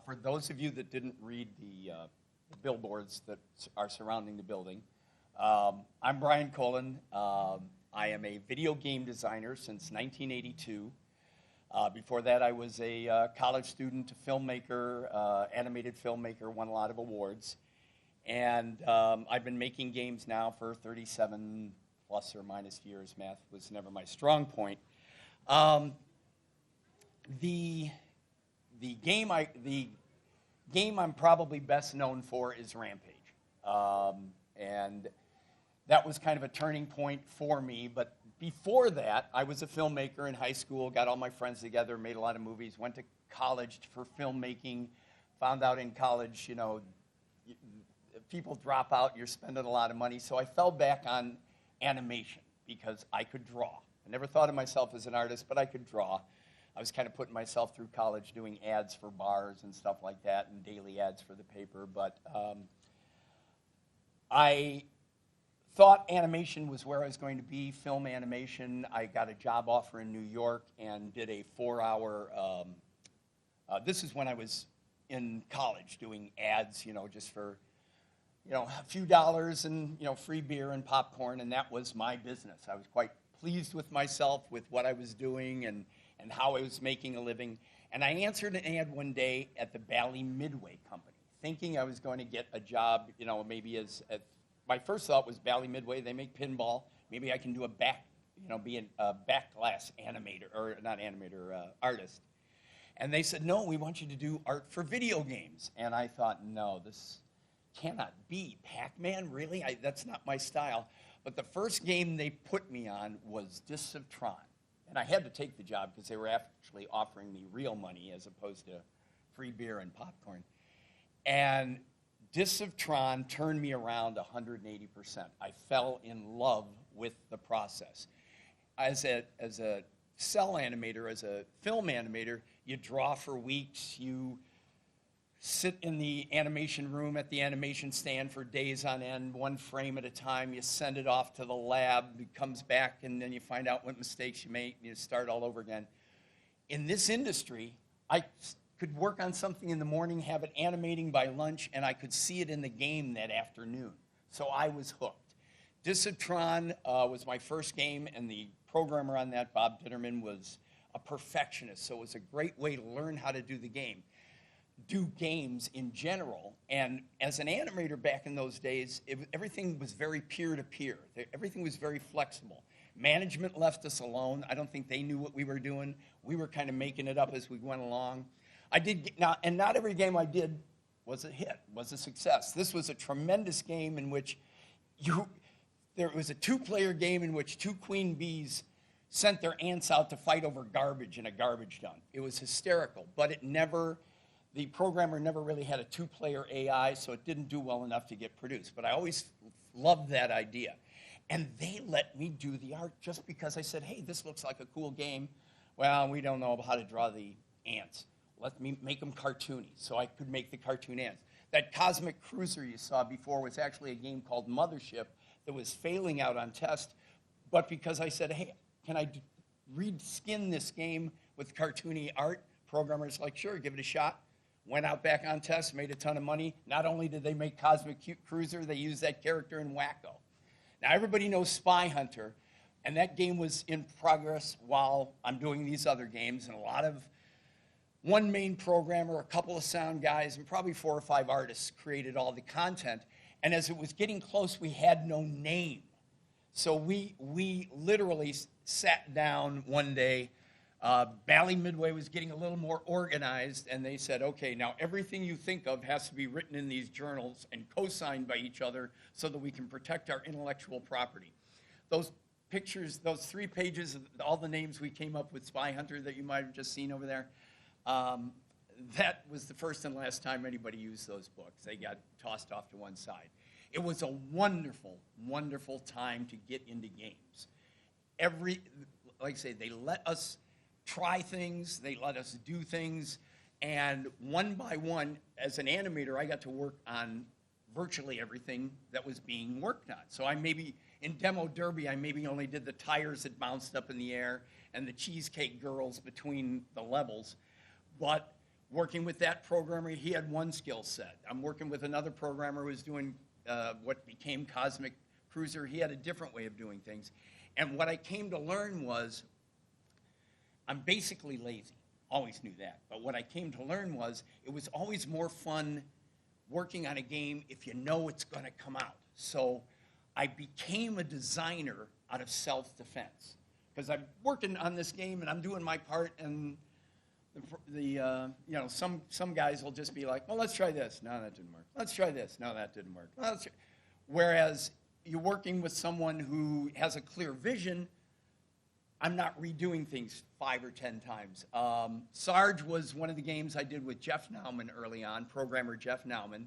For those of you that didn't read the billboards that are surrounding the building, I'm Brian Colin. I am a video game designer since 1982. Before that, I was a college student, a filmmaker, animated filmmaker, won a lot of awards. And I've been making games now for 37 plus or minus years. Math was never my strong point. The game I'm probably best known for is Rampage. And that was kind of a turning point for me. But before that, I was a filmmaker in high school, got all my friends together, made a lot of movies, went to college for filmmaking, found out in college, you know, people drop out, you're spending a lot of money. So I fell back on animation because I could draw. I never thought of myself as an artist, but I could draw. I was kind of putting myself through college doing ads for bars and stuff like that and daily ads for the paper. But I thought animation was where I was going to be, film animation. I got a job offer in New York and did a 4-hour, this is when I was in college doing ads, you know, just for, you know, a few dollars and, you know, free beer and popcorn, and that was my business. I was quite pleased with myself, with what I was doing and how I was making a living. And I answered an ad one day at the Bally Midway Company, thinking I was going to get a job, you know, maybe my first thought was Bally Midway, they make pinball. Maybe I can do be a backglass animator, or not animator, artist. And they said, no, we want you to do art for video games. And I thought, no, this cannot be. Pac-Man, really? That's not my style. But the first game they put me on was Discs of Tron. And I had to take the job because they were actually offering me real money as opposed to free beer and popcorn. And Discs of Tron turned me around 180%. I fell in love with the process. As a cell animator, as a film animator, you draw for weeks, you sit in the animation room at the animation stand for days on end, one frame at a time. You send it off to the lab, it comes back, and then you find out what mistakes you made, and you start all over again. In this industry, I could work on something in the morning, have it animating by lunch, and I could see it in the game that afternoon. So I was hooked. Discs of Tron was my first game, and the programmer on that, Bob Ditterman, was a perfectionist. So it was a great way to learn how to do games in general. And as an animator back in those days, everything was very peer-to-peer. Everything was very flexible. Management left us alone. I don't think they knew what we were doing. We were kind of making it up as we went along. And not every game I did was a hit, was a success. This was a tremendous game in which there was a 2-player game in which 2 queen bees sent their ants out to fight over garbage in a garbage dump. It was hysterical, but the programmer never really had a 2-player AI, so it didn't do well enough to get produced. But I always loved that idea. And they let me do the art just because I said, hey, this looks like a cool game. Well, we don't know how to draw the ants. Let me make them cartoony, so I could make the cartoon ants. That Cosmic Cruiser you saw before was actually a game called Mothership that was failing out on test. But because I said, hey, can I reskin this game with cartoony art? Programmers like, sure, give it a shot. Went out back on test, made a ton of money. Not only did they make Cosmic Cruiser, they used that character in Wacko. Now, everybody knows Spy Hunter, and that game was in progress while I'm doing these other games, and one main programmer, a couple of sound guys, and probably 4 or 5 artists created all the content. And as it was getting close, we had no name. So we literally sat down one day. Bally Midway was getting a little more organized, and they said, okay, now everything you think of has to be written in these journals and co-signed by each other so that we can protect our intellectual property. Those pictures, those 3 pages of all the names we came up with Spy Hunter that you might have just seen over there, that was the first and last time anybody used those books. They got tossed off to one side. It was a wonderful, wonderful time to get into games. Like I say, they let us try things, they let us do things, and one by one, as an animator, I got to work on virtually everything that was being worked on. So in Demo Derby, I maybe only did the tires that bounced up in the air and the cheesecake girls between the levels. But working with that programmer, he had one skill set. I'm working with another programmer who was doing what became Cosmic Cruiser. He had a different way of doing things. And what I came to learn was I'm basically lazy. Always knew that. But what I came to learn was it was always more fun working on a game if you know it's going to come out. So I became a designer out of self-defense. Because I'm working on this game and I'm doing my part, and some guys will just be like, well, let's try this. No, that didn't work. Let's try this. No, that didn't work. Well, whereas you're working with someone who has a clear vision, I'm not redoing things 5 or 10 times. Sarge was one of the games I did with Jeff Nauman early on, programmer Jeff Nauman.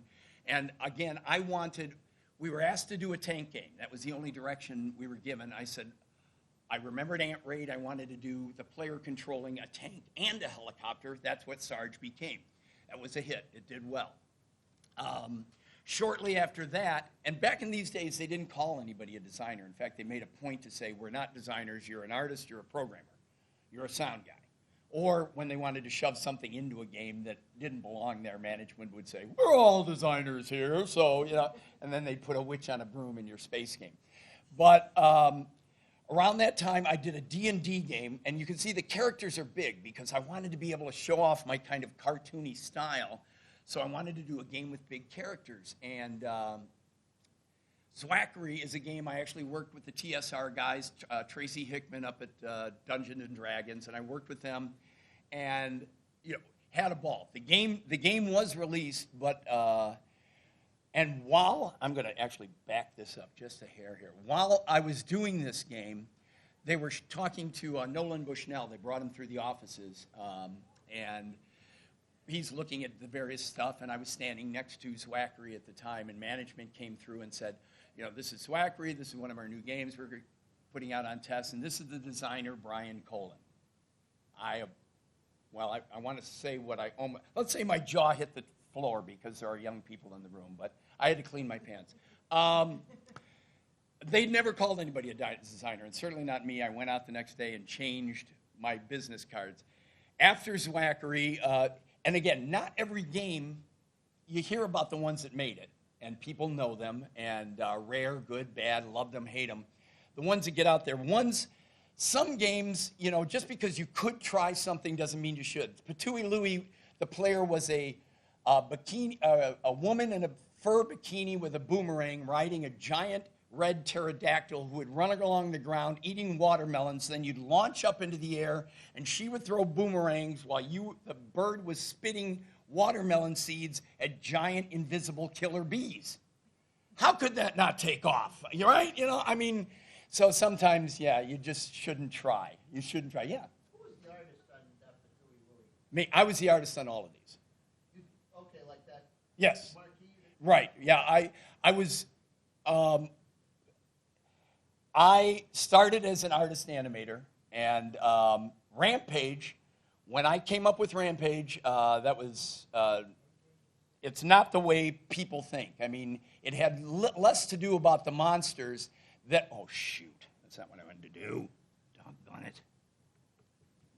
And again, we were asked to do a tank game. That was the only direction we were given. I said, I remembered Ant Raid. I wanted to do the player controlling a tank and a helicopter. That's what Sarge became. That was a hit. It did well. Shortly after that, and back in these days, they didn't call anybody a designer. In fact, they made a point to say, we're not designers. You're an artist. You're a programmer. You're a sound guy. Or when they wanted to shove something into a game that didn't belong there, management would say, we're all designers here. So, and then they'd put a witch on a broom in your space game. But around that time, I did a D&D game, and you can see the characters are big because I wanted to be able to show off my kind of cartoony style. So I wanted to do a game with big characters. And Zwackery is a game I actually worked with the TSR guys, Tracy Hickman up at Dungeons and Dragons, and I worked with them and had a ball. The game was released, but and while I'm going to actually back this up just a hair here. While I was doing this game, they were talking to Nolan Bushnell. They brought him through the offices, and he's looking at the various stuff, and I was standing next to Zwackery at the time, and management came through and said, this is Zwackery, this is one of our new games we're putting out on test, and this is the designer, Brian Colin. I want to say let's say my jaw hit the floor because there are young people in the room, but I had to clean my pants. They'd never called anybody a designer, and certainly not me. I went out the next day and changed my business cards. After Zwackery, and again, not every game, you hear about the ones that made it, and people know them, and rare, good, bad, love them, hate them. The ones that get out there, some games, just because you could try something doesn't mean you should. Patui Louie, the player was a woman in a fur bikini with a boomerang riding a giant red pterodactyl who would run along the ground eating watermelons. Then you'd launch up into the air, and she would throw boomerangs while the bird was spitting watermelon seeds at giant invisible killer bees. How could that not take off? You're right? So sometimes, you just shouldn't try. You shouldn't try, yeah. Who was the artist on that Patui Louie? Me. I was the artist on all of these. Okay, like that? Yes. Marquee? Right, yeah. I was... I started as an artist animator, and Rampage, when I came up with Rampage, it's not the way people think. It had less to do about the monsters oh shoot, that's not what I wanted to do. Doggone it.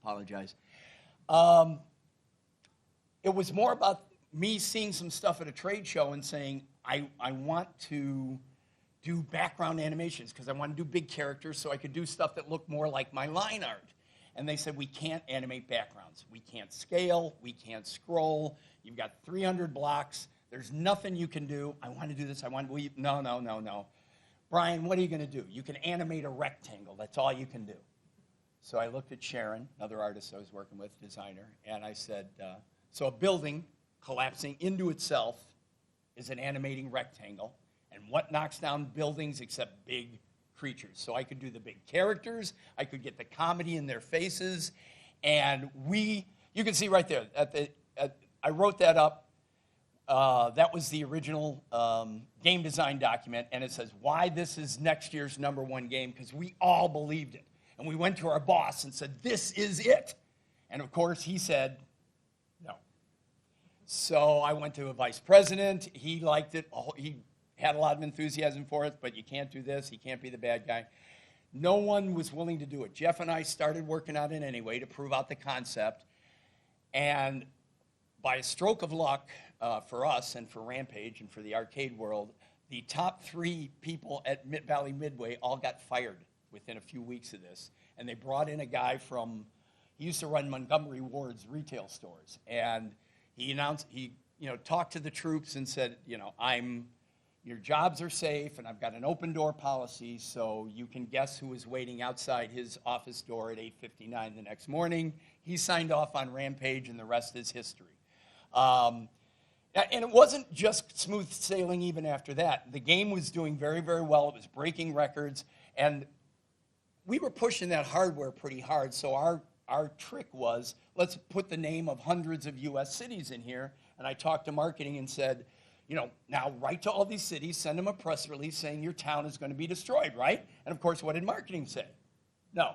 Apologize. It was more about me seeing some stuff at a trade show and saying, I want to do background animations because I want to do big characters so I could do stuff that looked more like my line art. And they said, we can't animate backgrounds. We can't scale. We can't scroll. You've got 300 blocks. There's nothing you can do. I want to do this. No. Brian, what are you going to do? You can animate a rectangle. That's all you can do. So I looked at Sharon, another artist I was working with, designer, and I said, so a building collapsing into itself is an animating rectangle. And what knocks down buildings except big creatures? So I could do the big characters. I could get the comedy in their faces. And you can see right there, I wrote that up. That was the original game design document. And it says why this is next year's #1 game, because we all believed it. And we went to our boss and said, this is it. And of course, he said, no. So I went to a vice president. He liked it. He had a lot of enthusiasm for it, but you can't do this. He can't be the bad guy. No one was willing to do it. Jeff and I started working on it anyway to prove out the concept. And by a stroke of luck for us and for Rampage and for the arcade world, the top 3 people at Valley Midway all got fired within a few weeks of this. And they brought in a guy from, he used to run Montgomery Ward's retail stores. And he announced, he talked to the troops and said, your jobs are safe and I've got an open door policy, so you can guess who was waiting outside his office door at 8:59 the next morning. He signed off on Rampage and the rest is history. And it wasn't just smooth sailing even after that. The game was doing very, very well. It was breaking records. And we were pushing that hardware pretty hard. So our trick was, let's put the name of hundreds of U.S. cities in here. And I talked to marketing and said, now write to all these cities, send them a press release saying your town is going to be destroyed, right? And of course, what did marketing say? No.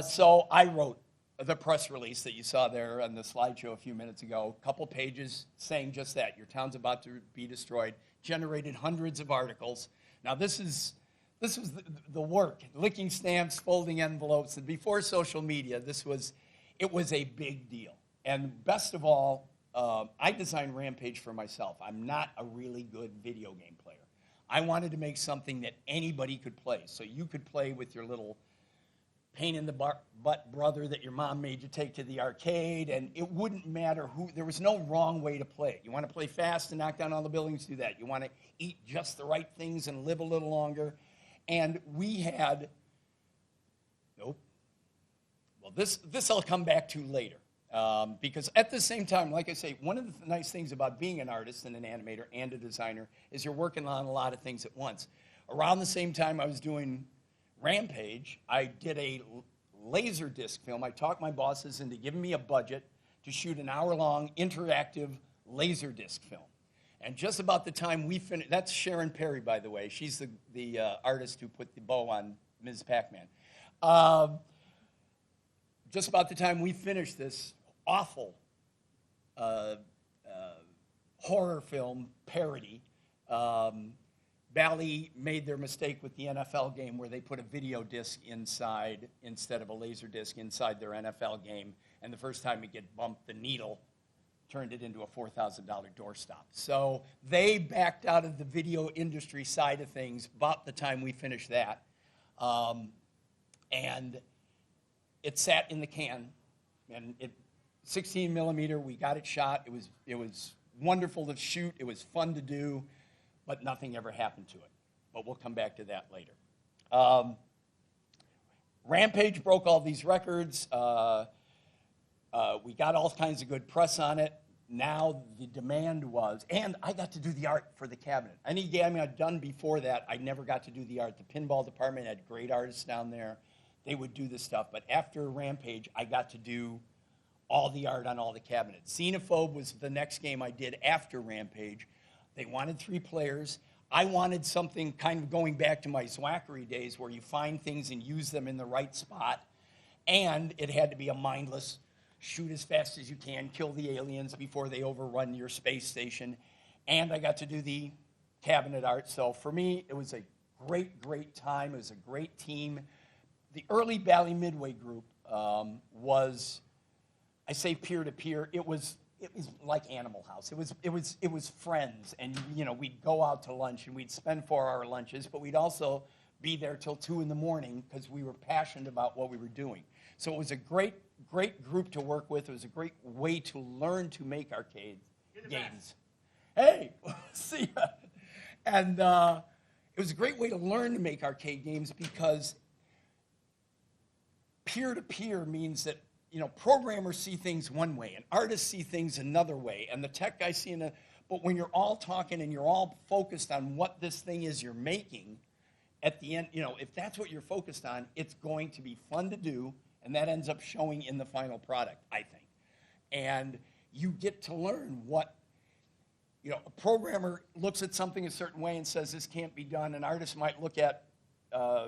So I wrote the press release that you saw there on the slideshow a few minutes ago, a couple pages saying just that. Your town's about to be destroyed. Generated hundreds of articles. Now this was the work, licking stamps, folding envelopes. And before social media, it was a big deal. And best of all, I designed Rampage for myself. I'm not a really good video game player. I wanted to make something that anybody could play. So you could play with your little pain in the butt brother that your mom made you take to the arcade, and it wouldn't matter who. There was no wrong way to play. You want to play fast and knock down all the buildings, do that. You want to eat just the right things and live a little longer. And we had, nope. Well, this I'll come back to later. Because at the same time, like I say, one of the nice things about being an artist and an animator and a designer is you're working on a lot of things at once. Around the same time I was doing Rampage, I did a laser disc film. I talked my bosses into giving me a budget to shoot an hour-long interactive laser disc film. And just about the time we finished, that's Sharon Perry, by the way. She's the artist who put the bow on Ms. Pac-Man. Just about the time we finished this awful horror film parody, Bally made their mistake with the NFL game where they put a video disc inside instead of a laser disc inside their NFL game. And the first time it get bumped, the needle turned it into a $4,000 doorstop. So they backed out of the video industry side of things about the time we finished that. And it sat in the can, and 16 millimeter, we got it shot. It was wonderful to shoot. It was fun to do, but nothing ever happened to it. But we'll come back to that later. Rampage broke all these records. We got all kinds of good press on it. Now the demand was, and I got to do the art for the cabinet. Any game I'd done before that, I never got to do the art. The pinball department had great artists down there. They would do this stuff. But after Rampage, I got to do all the art on all the cabinets. Xenophobe was the next game I did after Rampage. They wanted 3 players. I wanted something kind of going back to my Zwackery days where you find things and use them in the right spot. And it had to be a mindless, shoot as fast as you can, kill the aliens before they overrun your space station. And I got to do the cabinet art. So for me, it was a great, great time. It was a great team. The early Valley Midway group was, I say peer-to-peer, it was like Animal House. It was friends, and we'd go out to lunch and we'd spend 4-hour lunches, but we'd also be there till 2 in the morning because we were passionate about what we were doing. So it was a great group to work with. It was a great way to learn to make arcade games. Hey, see ya. And it was a great way to learn to make arcade games because peer-to-peer means that programmers see things one way and artists see things another way, and the tech guys see but when you're all talking and you're all focused on what this thing is you're making, at the end, if that's what you're focused on, it's going to be fun to do, and that ends up showing in the final product, I think. And you get to learn what, a programmer looks at something a certain way and says this can't be done. An artist might look at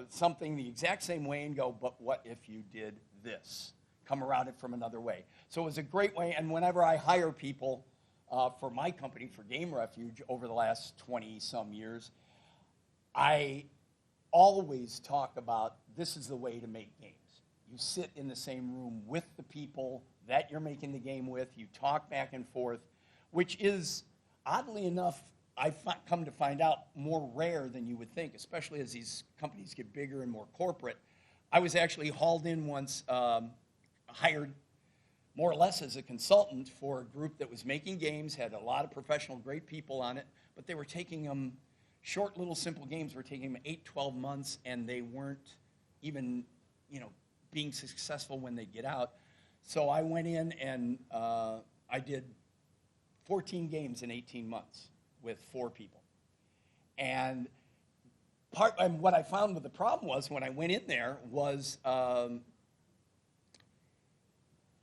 something the exact same way and go, but what if you did this? Come around it from another way. So it was a great way, and whenever I hire people for my company, for Game Refuge, over the last 20-some years, I always talk about this is the way to make games. You sit in the same room with the people that you're making the game with. You talk back and forth, which is, oddly enough, I've come to find out, more rare than you would think, especially as these companies get bigger and more corporate. I was actually hauled in once, hired more or less as a consultant for a group that was making games, had a lot of professional, great people on it, but they were taking them, short little simple games were taking them 8, 12 months, and they weren't even, being successful when they get out. So I went in and I did 14 games in 18 months with 4 people. And what I found with the problem was, when I went in there, was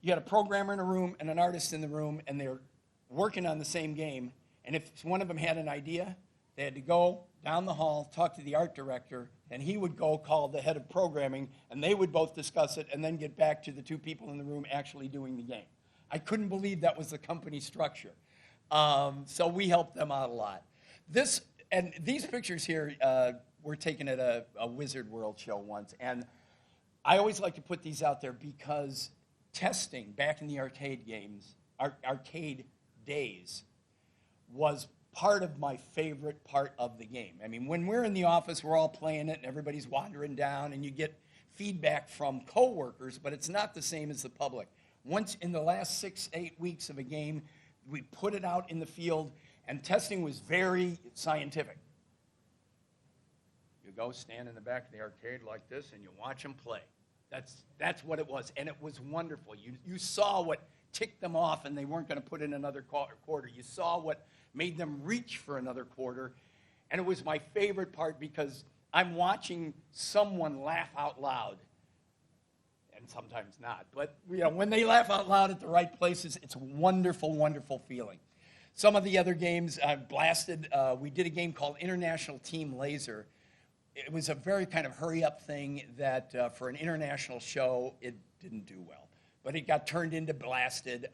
you had a programmer in a room and an artist in the room, and they're working on the same game. And if one of them had an idea, they had to go down the hall, talk to the art director, and he would go call the head of programming, and they would both discuss it and then get back to the 2 people in the room actually doing the game. I couldn't believe that was the company structure. So we helped them out a lot. These pictures here were taken at a Wizard World show once, and I always like to put these out there because testing back in the arcade days, was part of my favorite part of the game. I mean, when we're in the office, we're all playing it, and everybody's wandering down, and you get feedback from coworkers, but it's not the same as the public. Once in the last 6, 8 weeks of a game, we put it out in the field, and testing was very scientific. You go stand in the back of the arcade like this, and you watch them play. That's what it was, and it was wonderful. You saw what ticked them off, and they weren't going to put in another quarter. You saw what made them reach for another quarter, and it was my favorite part because I'm watching someone laugh out loud, and sometimes not. But when they laugh out loud at the right places, it's a wonderful, wonderful feeling. Some of the other games I've blasted. We did a game called International Team Laser. It was a very kind of hurry-up thing that for an international show, it didn't do well. But it got turned into Blasted.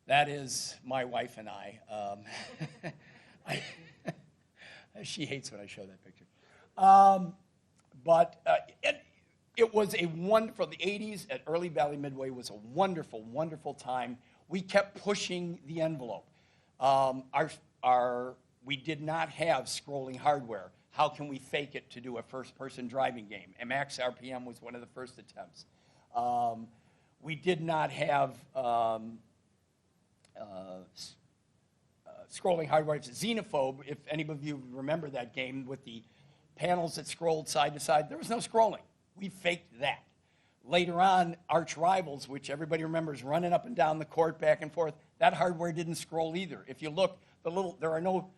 That is my wife and I. She hates when I show that picture. It was a wonderful, the 80s at Early Valley Midway was a wonderful, wonderful time. We kept pushing the envelope. We did not have scrolling hardware. How can we fake it to do a first-person driving game? And Max RPM was one of the first attempts. We did not have scrolling hardware. It's Xenophobe, if any of you remember that game with the panels that scrolled side to side. There was no scrolling. We faked that. Later on, Arch Rivals, which everybody remembers running up and down the court back and forth, that hardware didn't scroll either. If you look, there are no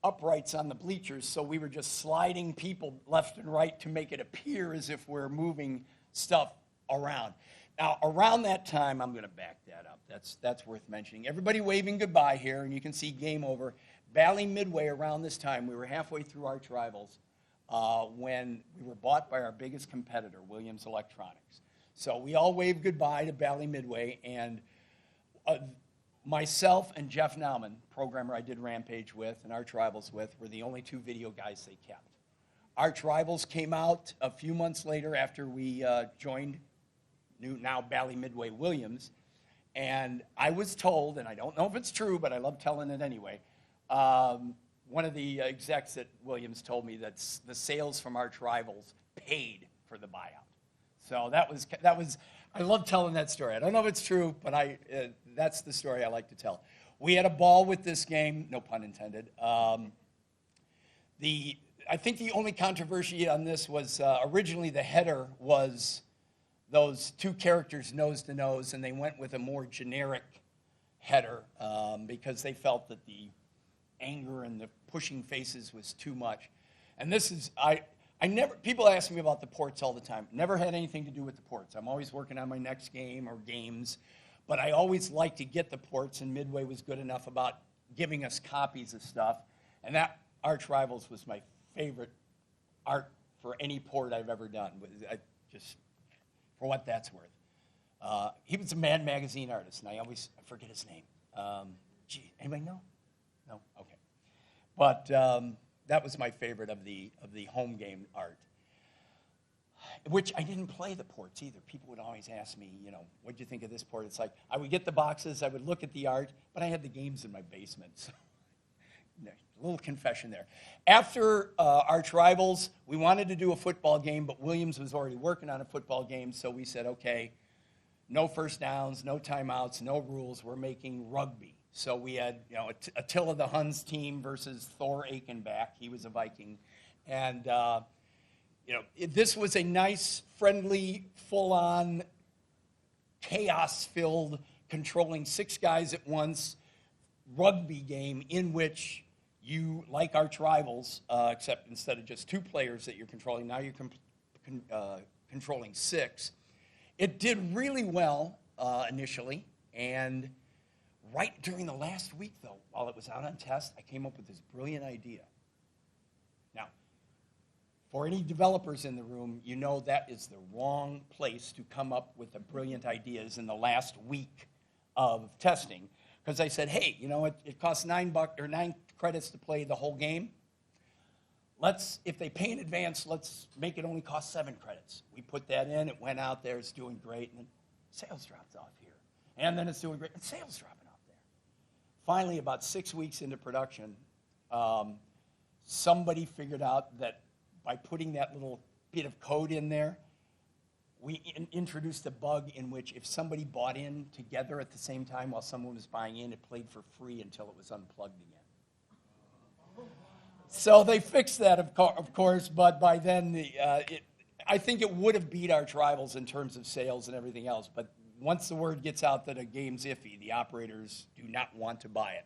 uprights on the bleachers, so we were just sliding people left and right to make it appear as if we're moving stuff around. Now, around that time, I'm going to back that up. That's worth mentioning. Everybody waving goodbye here, and you can see Game Over. Valley Midway around this time, we were halfway through Arch Rivals when we were bought by our biggest competitor, Williams Electronics. So we all waved goodbye to Valley Midway, and myself and Jeff Nauman, programmer I did Rampage with and Arch Rivals with, were the only 2 video guys they kept. Arch Rivals came out a few months later after we joined now Valley Midway Williams, and I was told, and I don't know if it's true, but I love telling it anyway, one of the execs at Williams told me that the sales from Arch Rivals paid for the buyout. So that was I love telling that story. I don't know if it's true, but that's the story I like to tell. We had a ball with this game, no pun intended. I think the only controversy on this was originally the header was those 2 characters nose to nose, and they went with a more generic header because they felt that the anger and the pushing faces was too much. And this is, people ask me about the ports all the time. Never had anything to do with the ports. I'm always working on my next game or games, but I always like to get the ports, and Midway was good enough about giving us copies of stuff. And that Arch Rivals was my favorite art for any port I've ever done. Just for what that's worth. He was a Mad Magazine artist, and I forget his name. Anybody know? No? Okay. But that was my favorite of the home game art. which I didn't play the ports either. People would always ask me, you know, what'd you think of this port? It's like, I would get the boxes, I would look at the art, but I had the games in my basement. So, a little confession there. After Arch Rivals, we wanted to do a football game, but Williams was already working on a football game, so we said, okay, no first downs, no timeouts, no rules. We're making rugby. So we had, you know, Attila the Hun's team versus Thor Aikenbach. He was a Viking. And, you know, this was a nice, friendly, full-on, chaos-filled, controlling 6 guys at once rugby game in which you, like Arch Rivals, except instead of just 2 players that you're controlling, now you're controlling 6. It did really well initially, and right during the last week, though, while it was out on test, I came up with this brilliant idea. Now, for any developers in the room, you know that is the wrong place to come up with the brilliant ideas in the last week of testing, because I said, hey, you know, it costs $9 or 9 credits to play the whole game. If they pay in advance, let's make it only cost 7 credits. We put that in, it went out there, it's doing great, and then sales dropped off here. And then it's doing great, and sales dropping off there. Finally, about 6 weeks into production, somebody figured out that by putting that little bit of code in there, we introduced a bug in which if somebody bought in together at the same time while someone was buying in, it played for free until it was unplugged again. So they fixed that, of course, but by then, I think it would have beat Arch Rivals in terms of sales and everything else, but once the word gets out that a game's iffy, the operators do not want to buy it.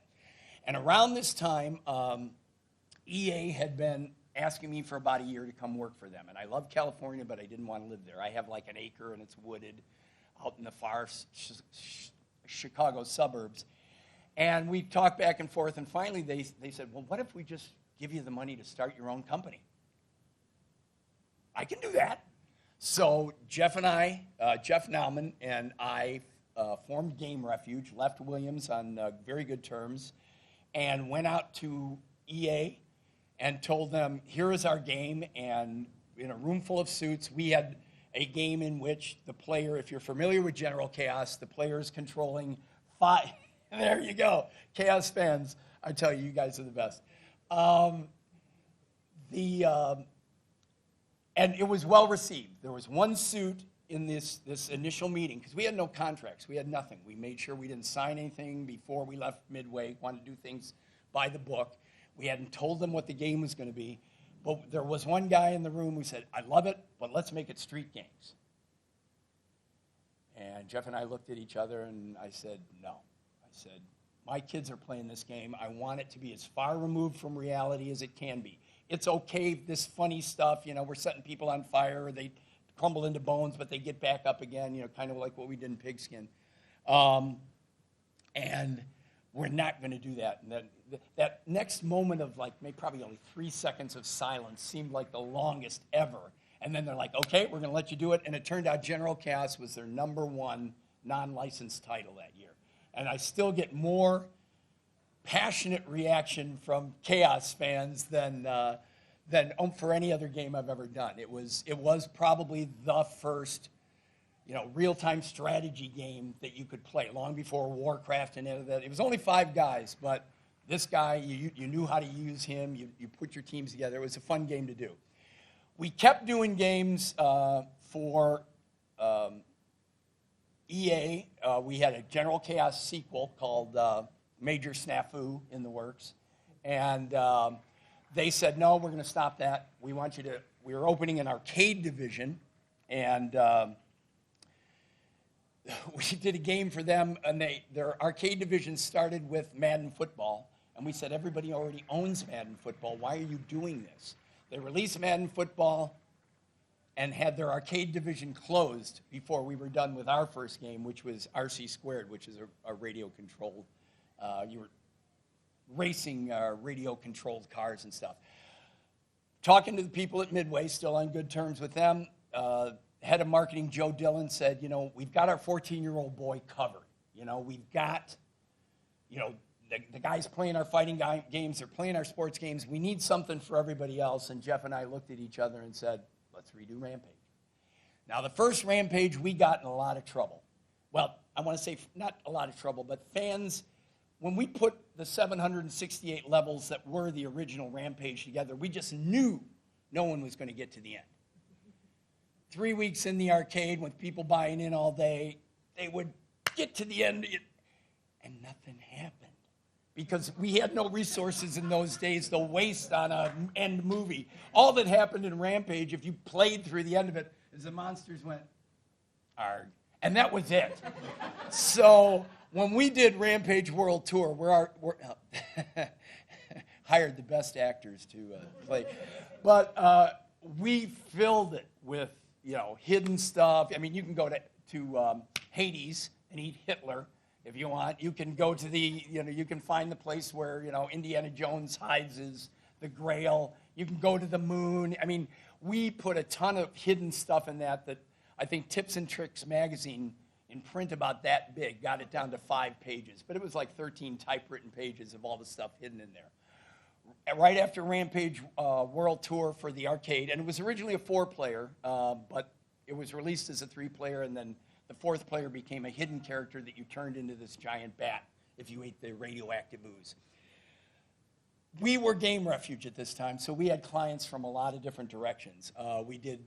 And around this time, EA had been asking me for about a year to come work for them, and I love California, but I didn't want to live there. I have like an acre, and it's wooded out in the far Chicago suburbs. And we talked back and forth, and finally they said, well, what if we just give you the money to start your own company? I can do that. So Jeff Nauman and I formed Game Refuge, left Williams on very good terms, and went out to EA and told them, here is our game, and in a room full of suits, we had a game in which the player, if you're familiar with General Chaos, the player is controlling 5, there you go, Chaos fans, I tell you, you guys are the best. And it was well received. There was one suit in this initial meeting, because we had no contracts, we had nothing. We made sure we didn't sign anything before we left Midway, wanted to do things by the book. We hadn't told them what the game was going to be, but there was one guy in the room who said, I love it, but let's make it street games. And Jeff and I looked at each other, and I said, no. I said, my kids are playing this game. I want it to be as far removed from reality as it can be. It's okay, this funny stuff, you know, we're setting people on fire, or they crumble into bones, but they get back up again, you know, kind of like what we did in Pigskin. And we're not going to do that. And that next moment of like maybe probably only 3 seconds of silence seemed like the longest ever. And then they're like, okay, we're going to let you do it. And it turned out General Chaos was their #1 non-licensed title that year. And I still get more passionate reaction from Chaos fans than for any other game I've ever done. It was probably the first, you know, real-time strategy game that you could play, long before Warcraft and any of that. It was only 5 guys, but this guy, you knew how to use him. You put your teams together. It was a fun game to do. We kept doing games for EA. We had a General Chaos sequel called Major Snafu in the works. And they said, no, we're going to stop that. We want you to, we were opening an arcade division, and we did a game for them, and their arcade division started with Madden Football. And we said, everybody already owns Madden Football. Why are you doing this? They released Madden Football and had their arcade division closed before we were done with our first game, which was RC Squared, which is a radio-controlled, you were racing radio-controlled cars and stuff. Talking to the people at Midway, still on good terms with them, head of marketing Joe Dillon said, you know, we've got our 14-year-old boy covered. You know, we've got, you know, the guys playing our fighting games, they're playing our sports games. We need something for everybody else. And Jeff and I looked at each other and said, let's redo Rampage. Now, the first Rampage, we got in a lot of trouble. Well, I want to say not a lot of trouble, but fans, when we put the 768 levels that were the original Rampage together, we just knew no one was going to get to the end. 3 weeks in the arcade, with people buying in all day, they would get to the end, and nothing happened. Because we had no resources in those days to waste on an end movie. All that happened in Rampage, if you played through the end of it, is the monsters went, arg. And that was it. So when we did Rampage World Tour, we're hired the best actors to play. But we filled it with, hidden stuff. I mean, you can go to Hades and eat Hitler if you want. You can go to you can find the place where, Indiana Jones hides the Grail. You can go to the moon. I mean, we put a ton of hidden stuff in that I think Tips and Tricks magazine, in print about that big, got it down to 5 pages. But it was like 13 typewritten pages of all the stuff hidden in there. Right after Rampage World Tour for the arcade, and it was originally a 4-player, but it was released as a 3-player, and then the 4th player became a hidden character that you turned into this giant bat if you ate the radioactive ooze. We were Game Refuge at this time, so we had clients from a lot of different directions. We did,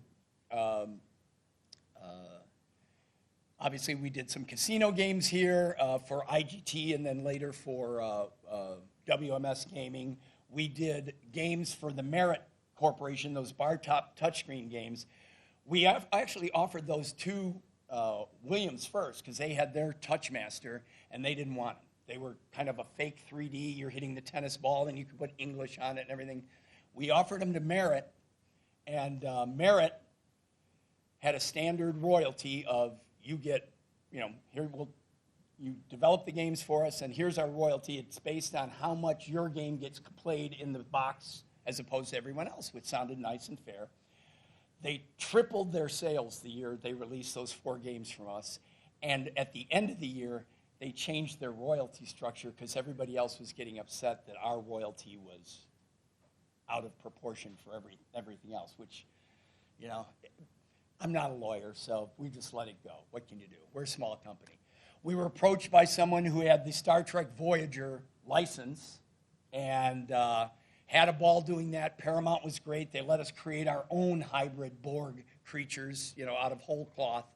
obviously we did some casino games here for IGT and then later for WMS Gaming. We did games for the Merit Corporation, those bar-top touchscreen games. We actually offered those to Williams first because they had their Touchmaster and they didn't want it. They were kind of a fake 3D. You're hitting the tennis ball and you could put English on it and everything. We offered them to Merit, and Merit had a standard royalty of you get, you develop the games for us and here's our royalty. It's based on how much your game gets played in the box as opposed to everyone else, which sounded nice and fair. They tripled their sales the year they released those 4 games from us. And at the end of the year, they changed their royalty structure because everybody else was getting upset that our royalty was out of proportion for everything else, which, I'm not a lawyer, so we just let it go. What can you do? We're a small company. We were approached by someone who had the Star Trek Voyager license and had a ball doing that. Paramount was great. They let us create our own hybrid Borg creatures, out of whole cloth.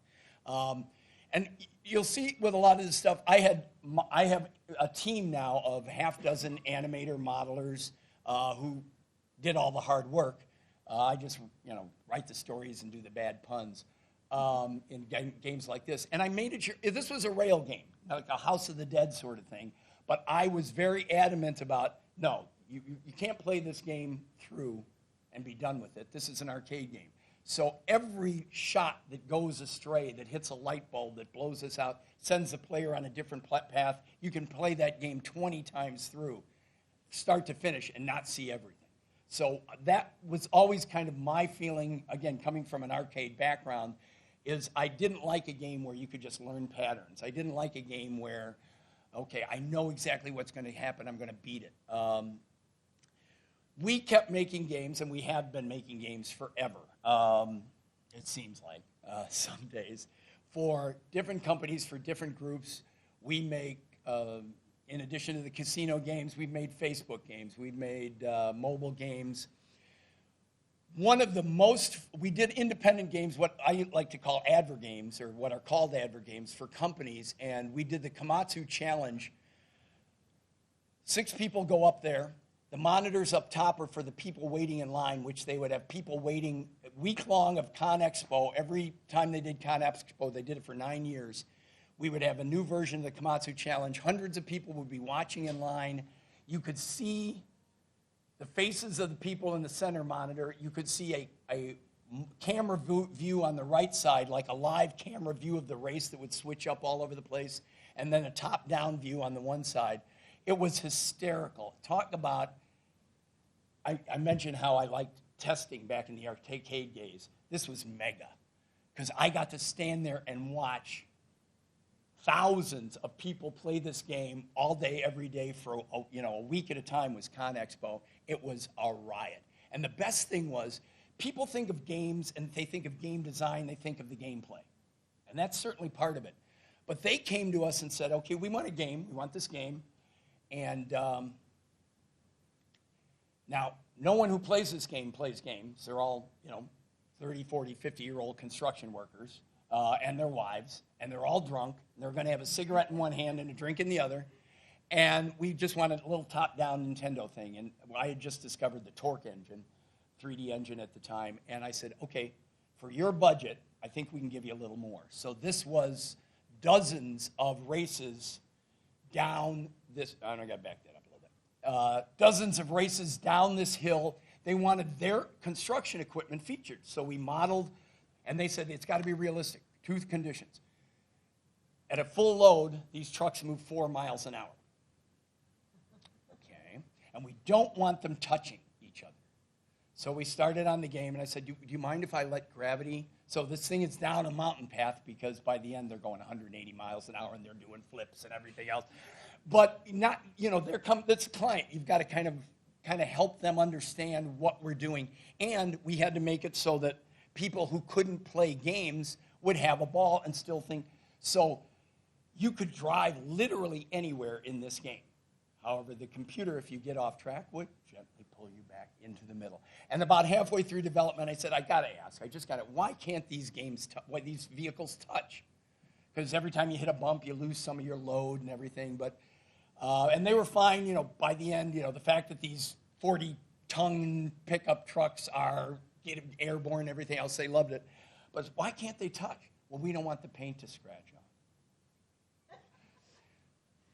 And you'll see with a lot of this stuff, I have a team now of half dozen animator modelers who did all the hard work. I just, write the stories and do the bad puns in games like this. And I made it sure, this was a rail game, like a House of the Dead sort of thing. But I was very adamant about, no, you can't play this game through and be done with it. This is an arcade game. So every shot that goes astray, that hits a light bulb, that blows us out, sends the player on a different path, you can play that game 20 times through, start to finish, and not see everything. So that was always kind of my feeling, again, coming from an arcade background, is I didn't like a game where you could just learn patterns. I didn't like a game where, okay, I know exactly what's going to happen, I'm going to beat it. We kept making games, and we have been making games forever, it seems like, some days. For different companies, for different groups, we make, in addition to the casino games, we've made Facebook games, we've made mobile games. One of the we did independent games, what I like to call adver games, or what are called adver games for companies, and we did the Komatsu Challenge. 6 people go up there. The monitors up top are for the people waiting in line, which they would have people waiting week-long of Con Expo. Every time they did Con Expo, they did it for 9 years. We would have a new version of the Komatsu Challenge. Hundreds of people would be watching in line. You could see the faces of the people in the center monitor. You could see a camera view on the right side, like a live camera view of the race that would switch up all over the place, and then a top-down view on the one side. It was hysterical. Talk about, I mentioned how I liked testing back in the arcade days. This was mega, because I got to stand there and watch thousands of people play this game all day, every day for a week at a time was Con Expo. It was a riot. And the best thing was people think of games and they think of game design, they think of the gameplay. And that's certainly part of it. But they came to us and said, okay, we want a game, we want this game. And now, no one who plays this game plays games. They're all, 30, 40, 50-year-old construction workers and their wives, and they're all drunk. And they're going to have a cigarette in one hand and a drink in the other. And we just wanted a little top-down Nintendo thing. And I had just discovered the Torque engine, 3D engine at the time. And I said, okay, for your budget, I think we can give you a little more. So this was dozens of races down this, I got to back that up a little bit. Dozens of races down this hill. They wanted their construction equipment featured. So we modeled, and they said it's got to be realistic, tooth conditions. At a full load, these trucks move 4 miles an hour. Okay, and we don't want them touching each other. So we started on the game, and I said, do you mind if I let gravity? So this thing is down a mountain path because by the end they're going 180 miles an hour and they're doing flips and everything else. But not, that's a client. You've got to kind of help them understand what we're doing. And we had to make it so that people who couldn't play games would have a ball and still think. So you could drive literally anywhere in this game. However, the computer, if you get off track, would gently pull you back into the middle. And about halfway through development, I said, I got to ask. Why can't these these vehicles touch? Because every time you hit a bump, you lose some of your load and everything. But and they were fine, by the end, the fact that these 40-ton pickup trucks are getting airborne and everything else, they loved it. But why can't they touch? Well, we don't want the paint to scratch on.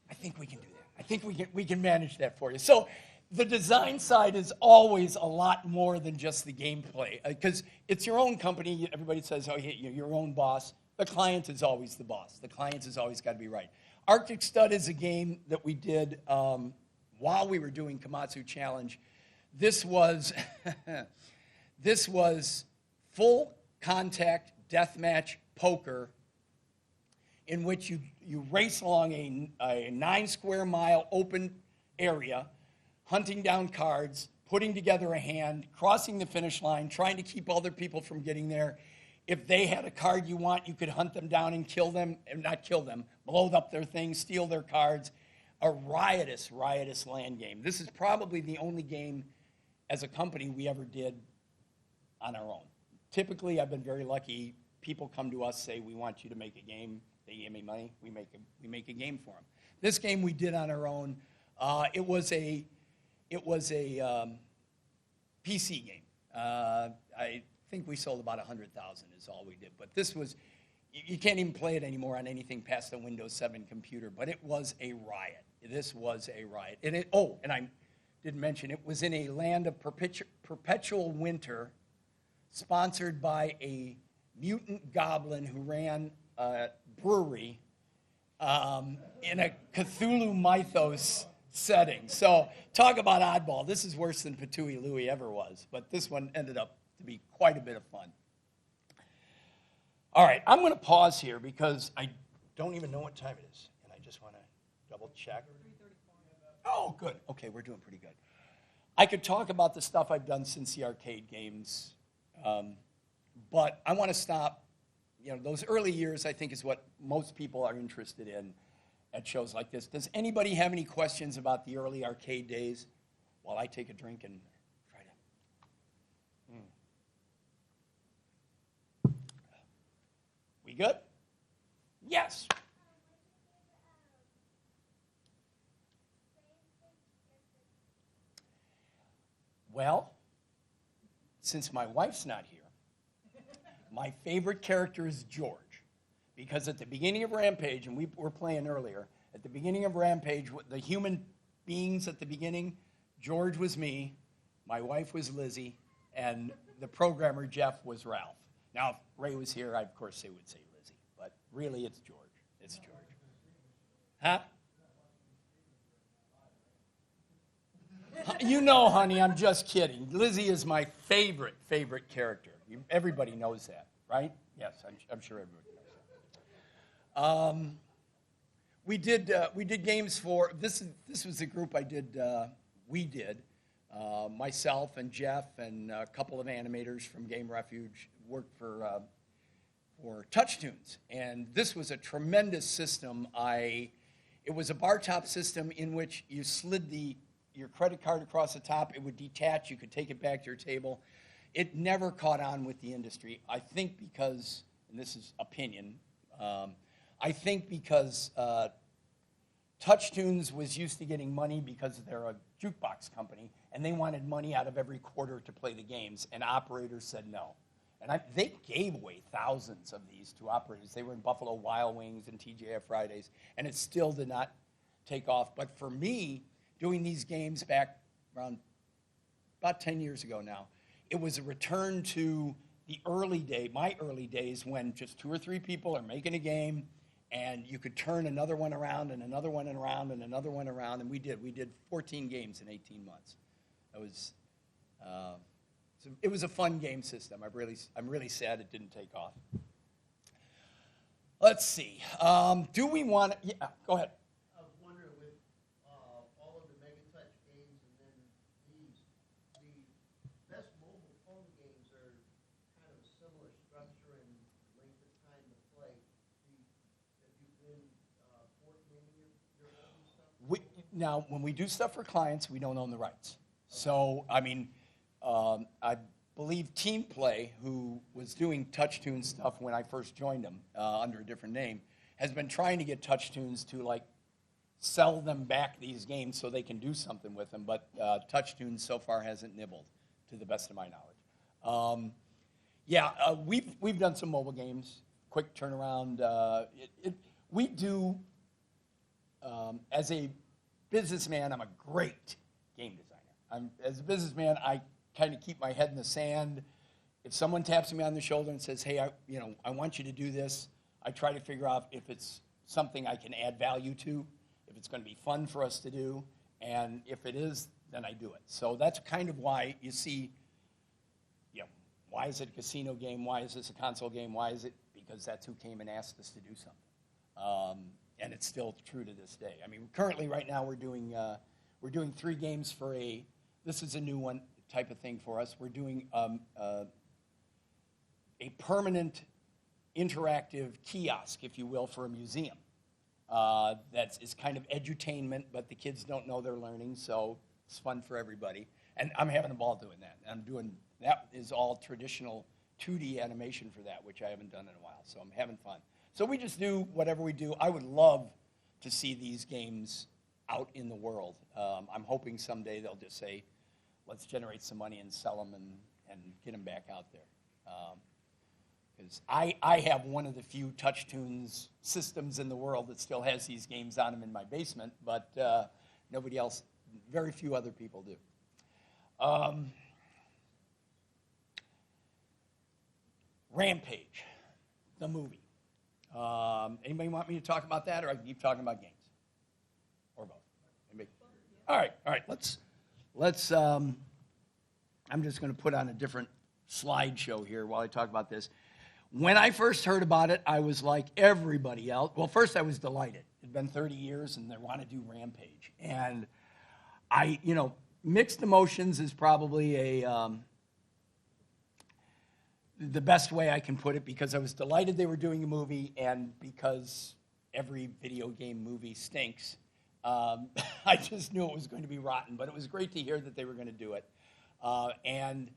I think we can do that. I think we can manage that for you. So the design side is always a lot more than just the gameplay, because it's your own company. Everybody says, oh, you're your own boss. The client is always the boss. The client has always got to be right. Arctic Stud is a game that we did while we were doing Komatsu Challenge. This was full contact deathmatch poker in which you race along a 9-square-mile open area, hunting down cards, putting together a hand, crossing the finish line, trying to keep other people from getting there. If they had a card you want, you could hunt them down and kill them, and not kill them, blow up their things, steal their cards. A riotous land game. This is probably the only game as a company we ever did on our own. Typically, I've been very lucky. People come to us, say, we want you to make a game. They give me money. We make a game for them. This game we did on our own. It was a PC game. I think we sold about 100,000 is all we did. But this was, you can't even play it anymore on anything past a Windows 7 computer. But it was a riot. This was a riot. And I didn't mention, it was in a land of perpetual winter, sponsored by a mutant goblin who ran a brewery in a Cthulhu mythos setting. So talk about oddball. This is worse than Patooey Louie ever was, but this one ended up to be quite a bit of fun. All right, I'm going to pause here because I don't even know what time it is, and I just want to double check. Oh, good. Okay, we're doing pretty good. I could talk about the stuff I've done since the arcade games, but I want to stop. Those early years, I think, is what most people are interested in at shows like this. Does anybody have any questions about the early arcade days while I take a drink and try to... We good? Yes. Well, since my wife's not here, my favorite character is George, because at the beginning of Rampage, and we were playing earlier, at the beginning of Rampage, the human beings at the beginning, George was me, my wife was Lizzie, and the programmer, Jeff, was Ralph. Now, if Ray was here, of course they would say Lizzie, but really it's George. It's George. Huh? Honey, I'm just kidding. Lizzie is my favorite character. Everybody knows that, right? Yes, I'm sure everybody knows that. We did games for this was the group we did Myself and Jeff and a couple of animators from Game Refuge worked for TouchTunes. And this was a tremendous system. It was a bar top system in which you slid your credit card across the top. It would detach. You could take it back to your table. It never caught on with the industry. I think because, and this is opinion, I think because TouchTunes was used to getting money because they're a jukebox company, and they wanted money out of every quarter to play the games, and operators said no. And they gave away thousands of these to operators. They were in Buffalo Wild Wings and TGI Fridays, and it still did not take off. But for me, doing these games back around about 10 years ago now, it was a return to my early days when just 2 or 3 people are making a game, and you could turn another one around and another one around and another one around, and we did 14 games in 18 months. It was a fun game system. I'm really sad it didn't take off. Let's see. Do we want to? Yeah, go ahead. I was wondering with all of the Megatouch games and then these, the best mobile phone games are kind of a similar structure and length of time to play. Have you been naming your own stuff? Now, when we do stuff for clients, we don't own the rights. So, I mean, I believe TeamPlay, who was doing TouchTunes stuff when I first joined them under a different name, has been trying to get TouchTunes to like sell them back these games so they can do something with them. But TouchTunes so far hasn't nibbled, to the best of my knowledge. We've done some mobile games, quick turnaround. We do. As a businessman, I'm a great game designer. As a businessman, I kind of keep my head in the sand. If someone taps me on the shoulder and says, hey, I want you to do this, I try to figure out if it's something I can add value to, if it's going to be fun for us to do, and if it is, then I do it. So that's kind of why you see, why is it a casino game? Why is this a console game? Why is it? Because that's who came and asked us to do something. And it's still true to this day. I mean, currently right now we're doing 3 games for this is a new one type of thing for us. We're doing a permanent interactive kiosk, if you will, for a museum. It's kind of edutainment, but the kids don't know they're learning, so it's fun for everybody. And I'm having a ball doing that. That is all traditional 2D animation for that, which I haven't done in a while, so I'm having fun. So we just do whatever we do. I would love to see these games out in the world. I'm hoping someday they'll just say, let's generate some money and sell them and get them back out there. Because I have one of the few TouchTunes systems in the world that still has these games on them in my basement, but nobody else, very few other people do. Rampage, the movie. Anybody want me to talk about that, or I can keep talking about games? Or both? Anybody? All right, let's I'm just going to put on a different slideshow here while I talk about this. When I first heard about it, I was like everybody else. Well, first I was delighted. It had been 30 years, and they want to do Rampage. And mixed emotions is probably the best way I can put it, because I was delighted they were doing a movie, and because every video game movie stinks, I just knew it was going to be rotten. But it was great to hear that they were going to do it. And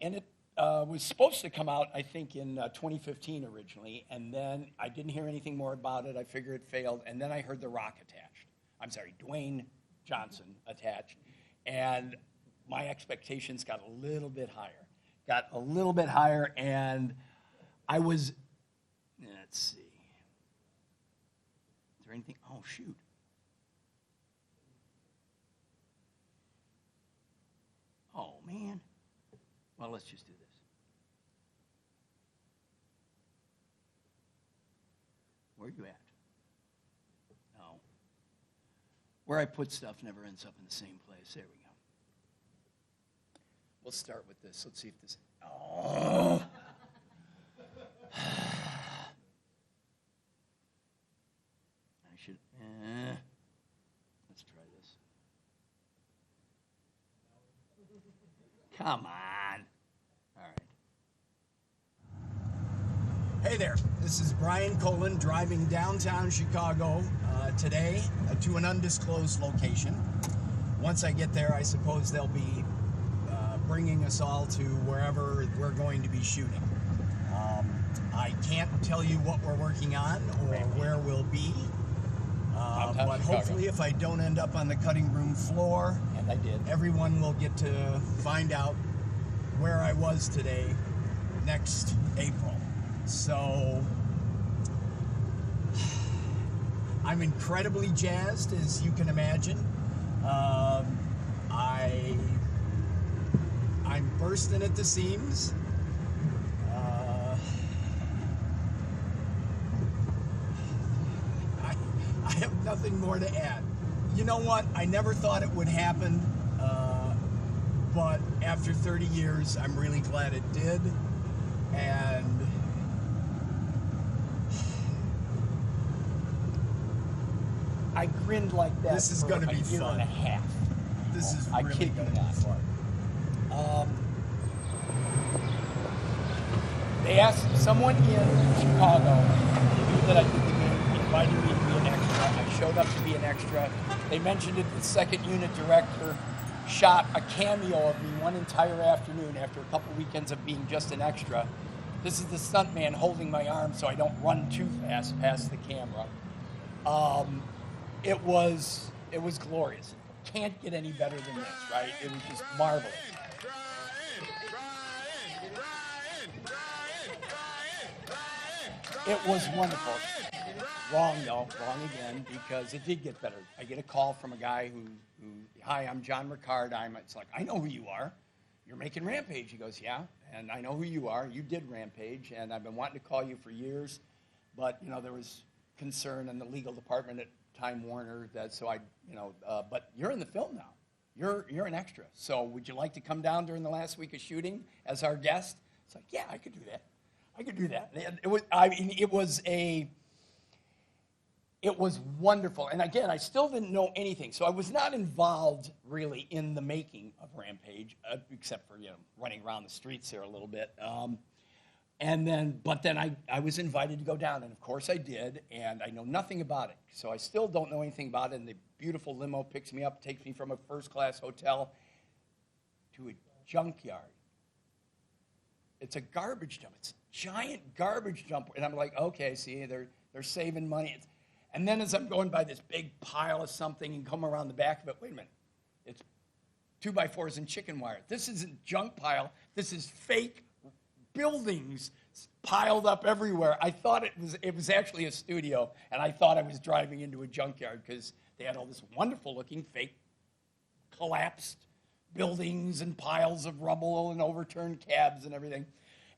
it was supposed to come out, I think, in 2015 originally, and then I didn't hear anything more about it. I figured it failed, and then I heard The Rock attached. I'm sorry, Dwayne Johnson attached, and my expectations got a little bit higher. And I was, let's see, is there anything? Oh, shoot. Oh, man. Well, let's just do this. Where are you at? No. Where I put stuff never ends up in the same place. There we go. We'll start with this. Let's see if this... Oh! I should... Let's try this. Come on. All right. Hey there, this is Brian Colin driving downtown Chicago today to an undisclosed location. Once I get there, I suppose they'll be bringing us all to wherever we're going to be shooting. I can't tell you what we're working on or where we'll be, but Chicago. hopefully if I don't end up on the cutting room floor, And I did. everyone will get to find out where I was today next April. So I'm incredibly jazzed, as you can imagine. I'm bursting at the seams. I have nothing more to add. You know what? I never thought it would happen, but after 30 years, I'm really glad it did. And I grinned like that. This is for gonna a be year fun. and a half. this is I really kid you going to be not. fun. They asked someone in Chicago knew that I did the game, invited me to be an extra. I showed up to be an extra. They mentioned it. The second unit director shot a cameo of me one entire afternoon after a couple weekends of being just an extra. This is the stuntman holding my arm so I don't run too fast past the camera. It was glorious. Can't get any better than this, right? It was just marvelous. It was wonderful. Wrong though, wrong again, because it did get better. I get a call from a guy who hi, I'm John Ricard. It's like, I know who you are. You're making Rampage. He goes, yeah, and I know who you are. You did Rampage, and I've been wanting to call you for years, but there was concern in the legal department at Time Warner but you're in the film now. You're an extra. So would you like to come down during the last week of shooting as our guest? It's like, yeah, I could do that. And it was wonderful. And again, I still didn't know anything. So I was not involved really in the making of Rampage, except for, running around the streets there a little bit. But then I was invited to go down, and of course I did, and I know nothing about it. So I still don't know anything about it, and the beautiful limo picks me up, takes me from a first-class hotel to a junkyard. It's a garbage dump. It's a giant garbage dump. And I'm like, okay, see, they're saving money. And then as I'm going by this big pile of something and come around the back of it, wait a minute. It's 2x4s and chicken wire. This isn't junk pile. This is fake buildings piled up everywhere. I thought it was actually a studio, and I thought I was driving into a junkyard because they had all this wonderful-looking fake collapsed buildings and piles of rubble and overturned cabs and everything,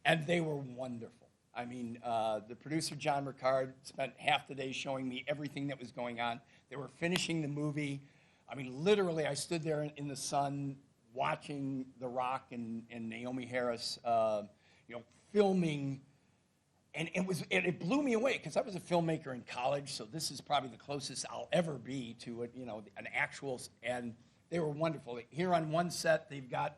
and they were wonderful. I mean, the producer, John Ricard, spent half the day showing me everything that was going on. They were finishing the movie. I mean, literally, I stood there in the sun watching The Rock and Naomi Harris, filming, and it blew me away because I was a filmmaker in college, so this is probably the closest I'll ever be to an actual, and they were wonderful. Here on one set, they've got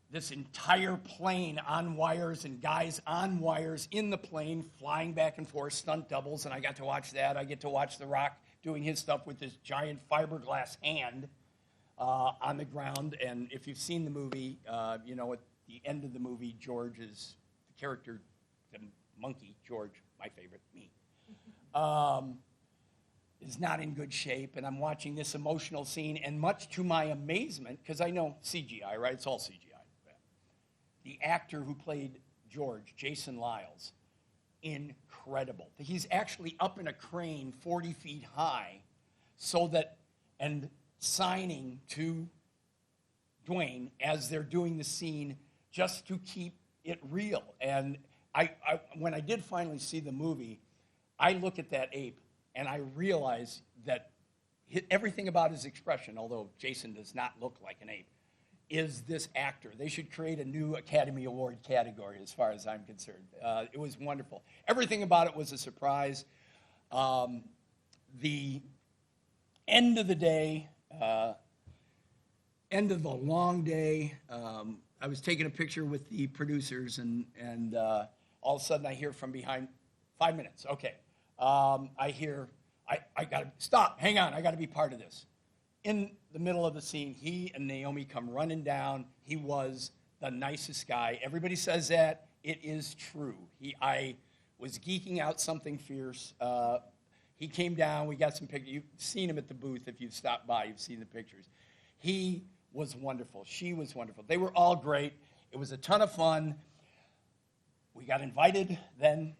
this entire plane on wires and guys on wires in the plane flying back and forth, stunt doubles, and I got to watch that. I get to watch The Rock doing his stuff with this giant fiberglass hand on the ground, and if you've seen the movie, at the end of the movie, George is the character, the monkey, George, my favorite, me, is not in good shape, and I'm watching this emotional scene, and much to my amazement, because I know CGI, right? It's all CGI. The actor who played George, Jason Lyles, incredible. He's actually up in a crane 40 feet high and signing to Dwayne as they're doing the scene just to keep it real. And when I did finally see the movie, I look at that ape and I realize that everything about his expression, although Jason does not look like an ape, is this actor. They should create a new Academy Award category as far as I'm concerned. It was wonderful. Everything about it was a surprise. The end of the day, end of a long day. I was taking a picture with the producers, and all of a sudden I hear from behind, 5 minutes, okay. I hear, I gotta, stop, hang on, I gotta be part of this. In the middle of the scene, he and Naomi come running down. He was the nicest guy. Everybody says that. It is true. I was geeking out something fierce. He came down. We got some pictures. You've seen him at the booth. If you've stopped by, you've seen the pictures. He was wonderful. She was wonderful. They were all great. It was a ton of fun. We got invited then,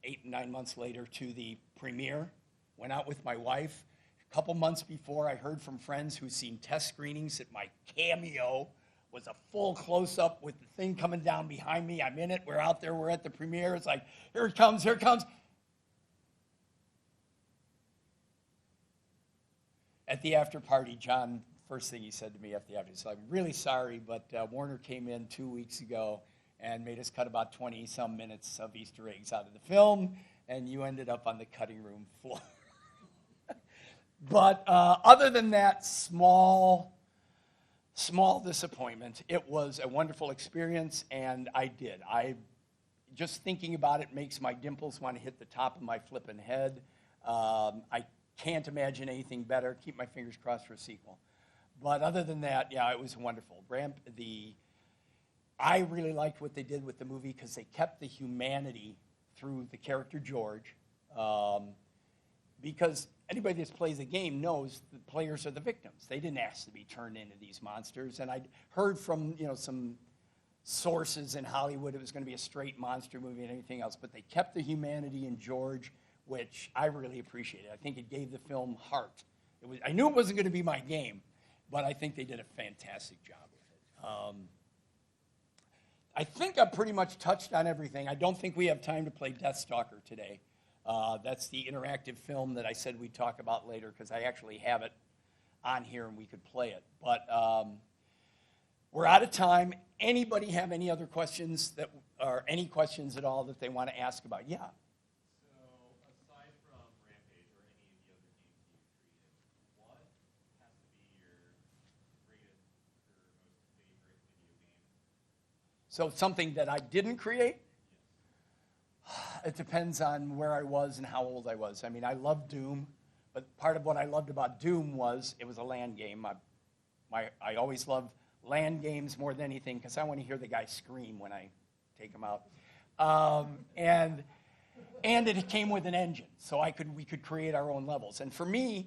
8 and 9 months later, to the premiere. Went out with my wife. A couple months before, I heard from friends who'd seen test screenings that my cameo was a full close-up with the thing coming down behind me. I'm in it. We're out there. We're at the premiere. It's like, here it comes, here it comes. At the after party, John, first thing he said to me after the after, he said, I'm really sorry, but Warner came in 2 weeks ago and made us cut about 20-some minutes of Easter eggs out of the film, and you ended up on the cutting room floor. But other than that small disappointment, it was a wonderful experience, and just thinking about it makes my dimples want to hit the top of my flippin' head. I can't imagine anything better. Keep my fingers crossed for a sequel. But other than that, yeah, it was wonderful. I really liked what they did with the movie because they kept the humanity through the character George. Because anybody that plays the game knows the players are the victims. They didn't ask to be turned into these monsters. And I'd heard from some sources in Hollywood it was going to be a straight monster movie and everything else. But they kept the humanity in George, which I really appreciated. I think it gave the film heart. I knew it wasn't going to be my game, but I think they did a fantastic job with it. I think I pretty much touched on everything. I don't think we have time to play Deathstalker today. That's the interactive film that I said we'd talk about later because I actually have it on here and we could play it. But we're out of time. Anybody have any other questions or any questions at all that they want to ask about? Yeah. So aside from Rampage or any of the other games you've created, what has to be your greatest or most favorite video game? So something that I didn't create? It depends on where I was and how old I was. I mean, I love Doom, but part of what I loved about Doom was it was a LAN game. I always loved LAN games more than anything because I want to hear the guy scream when I take him out. And it came with an engine, so we could create our own levels. And for me,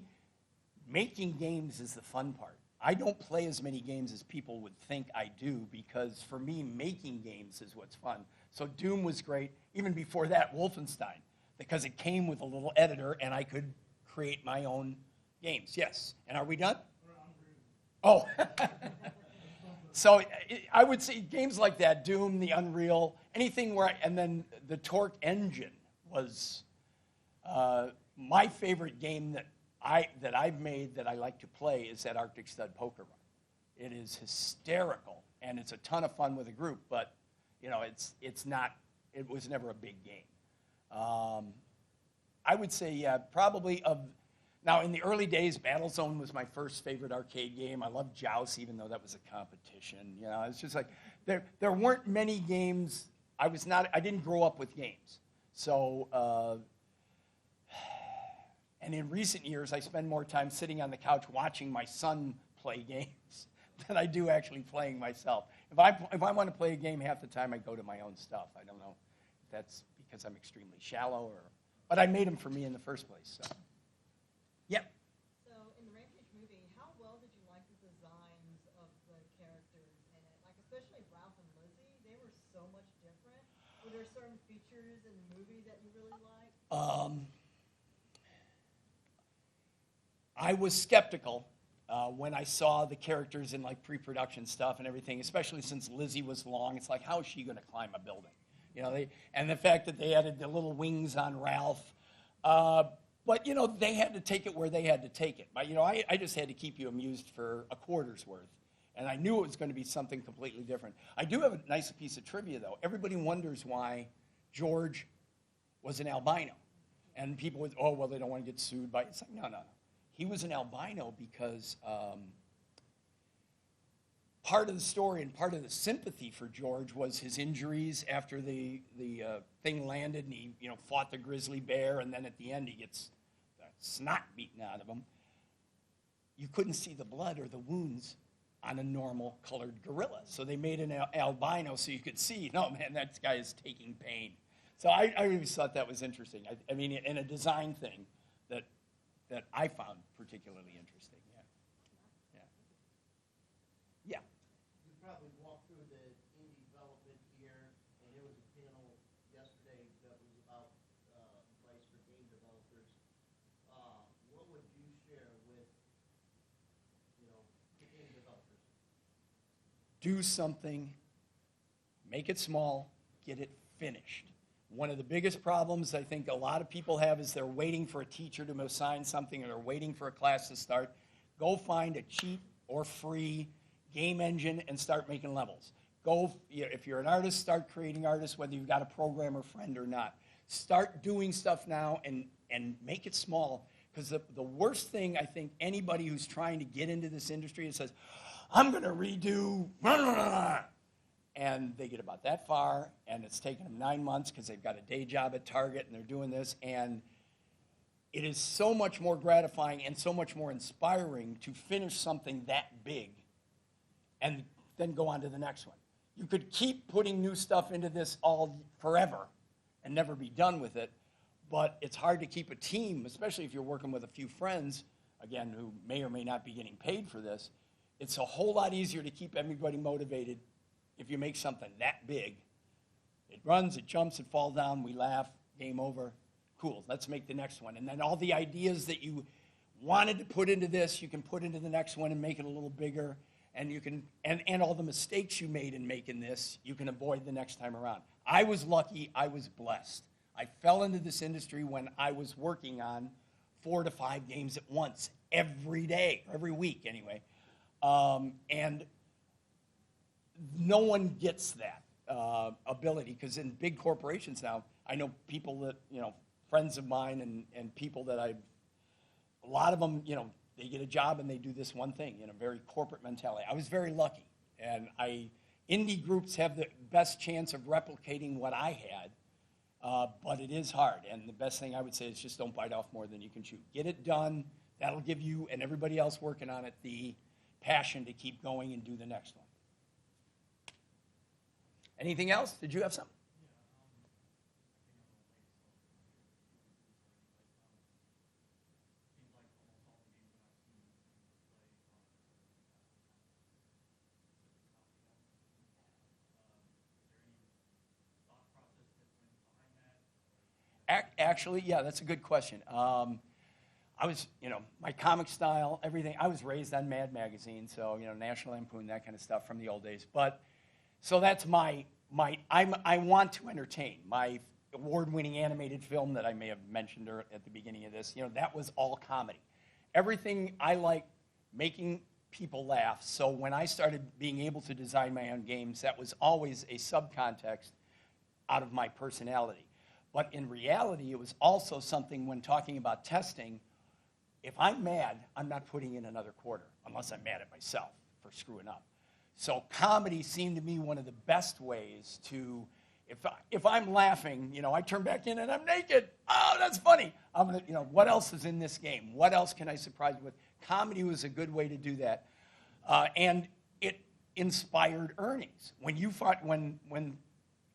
making games is the fun part. I don't play as many games as people would think I do because for me, making games is what's fun. So Doom was great. Even before that, Wolfenstein, because it came with a little editor and I could create my own games. Yes. And are we done? Oh. So I would say games like that, Doom, the Unreal, anything and then the Torque engine was my favorite game that I've made that I like to play is that Arctic Stud Poker Run. It is hysterical and it's a ton of fun with a group, but it was never a big game. I would say, yeah, probably now in the early days, Battlezone was my first favorite arcade game. I loved Joust, even though that was a competition. It's just like, there weren't many games. I didn't grow up with games. So, and in recent years, I spend more time sitting on the couch watching my son play games than I do actually playing myself. If I want to play a game half the time, I go to my own stuff. I don't know if that's because I'm extremely shallow but I made them for me in the first place. So, yep. So in the Rampage movie, how well did you like the designs of the characters in it? Like especially Ralph and Lizzie, they were so much different. Were there certain features in the movie that you really liked? I was skeptical when I saw the characters in like pre-production stuff and everything, especially since Lizzie was long. It's like, how is she going to climb a building? And the fact that they added the little wings on Ralph. But they had to take it where they had to take it. But I just had to keep you amused for a quarter's worth. And I knew it was going to be something completely different. I do have a nice piece of trivia, though. Everybody wonders why George was an albino. And people would, they don't want to get sued by it. It's like, no. He was an albino because part of the story and part of the sympathy for George was his injuries after the thing landed, and he fought the grizzly bear, and then at the end he gets the snot beaten out of him. You couldn't see the blood or the wounds on a normal colored gorilla, so they made an albino so you could see. No, man, that guy is taking pain. So I always thought that was interesting. I mean, in a design thing that I found particularly interesting. Yeah. You probably walked through the indie development here, and there was a panel yesterday that was about advice for game developers. What would you share with, the game developers? Do something, make it small, get it finished. One of the biggest problems I think a lot of people have is they're waiting for a teacher to assign something, or they're waiting for a class to start. Go find a cheap or free game engine and start making levels. If you're an artist, start creating artists, whether you've got a programmer friend or not. Start doing stuff now and make it small, because the worst thing I think anybody who's trying to get into this industry and says, I'm going to redo, and they get about that far, and it's taken them 9 months because they've got a day job at Target and they're doing this, and it is so much more gratifying and so much more inspiring to finish something that big and then go on to the next one. You could keep putting new stuff into this all forever and never be done with it, but it's hard to keep a team, especially if you're working with a few friends, again, who may or may not be getting paid for this. It's a whole lot easier to keep everybody motivated if you make something that big. It runs, it jumps, it falls down, we laugh, game over, cool, let's make the next one. And then all the ideas that you wanted to put into this, you can put into the next one and make it a little bigger, and you can, and all the mistakes you made in making this, you can avoid the next time around. I was lucky, I was blessed. I fell into this industry when I was working on 4 to 5 games at once, every day, every week anyway. And no one gets that ability, because in big corporations now, I know people that, friends of mine and people that a lot of them, they get a job and they do this one thing, very corporate mentality. I was very lucky, and indie groups have the best chance of replicating what I had, but it is hard, and the best thing I would say is just don't bite off more than you can chew. Get it done. That'll give you and everybody else working on it the passion to keep going and do the next one. Anything else? Did you have something? Actually, yeah, that's a good question. I was, my comic style, everything, I was raised on Mad Magazine, so, National Lampoon, that kind of stuff from the old days. But, so that's I want to entertain. My award-winning animated film that I may have mentioned at the beginning of this, that was all comedy. Everything I like, making people laugh. So when I started being able to design my own games, that was always a subcontext out of my personality. But in reality, it was also something when talking about testing, if I'm mad, I'm not putting in another quarter, unless I'm mad at myself for screwing up. So comedy seemed to me one of the best ways to, if I'm laughing, I turn back in and I'm naked. Oh, that's funny. I'm gonna, what else is in this game? What else can I surprise you with? Comedy was a good way to do that. And it inspired earnings. When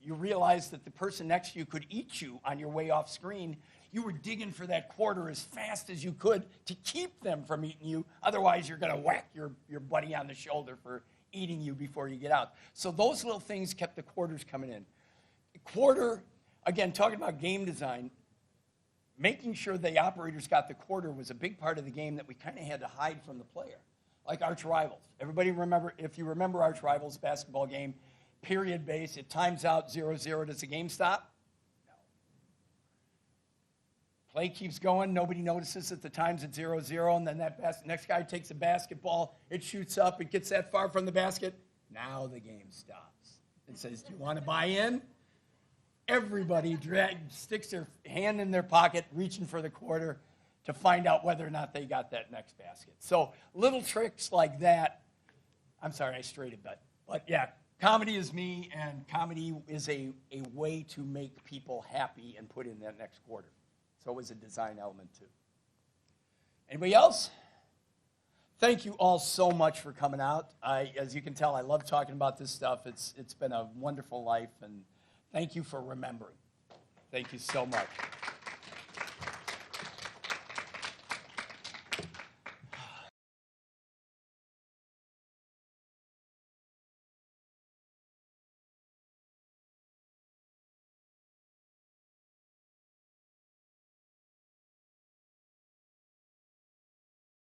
you realized that the person next to you could eat you on your way off screen, you were digging for that quarter as fast as you could to keep them from eating you. Otherwise, you're going to whack your buddy on the shoulder for eating you before you get out. So those little things kept the quarters coming in. Quarter, again, talking about game design, making sure the operators got the quarter was a big part of the game that we kind of had to hide from the player. Like Arch Rivals. Everybody remember, if you remember Arch Rivals basketball game, period base, it times out 0-0. Does the game stop? No. Play keeps going. Nobody notices that the time's at 0-0, and then that next guy takes a basketball. It shoots up. It gets that far from the basket. Now the game stops. It says, do you want to buy in? Everybody sticks their hand in their pocket, reaching for the quarter to find out whether or not they got that next basket. So little tricks like that I'm sorry, I strayed a bit. But yeah, comedy is me, and comedy is a way to make people happy and put in that next quarter. So it was a design element too. Anybody else? Thank you all so much for coming out. As you can tell, I love talking about this stuff. It's been a wonderful life, and thank you for remembering. Thank you so much.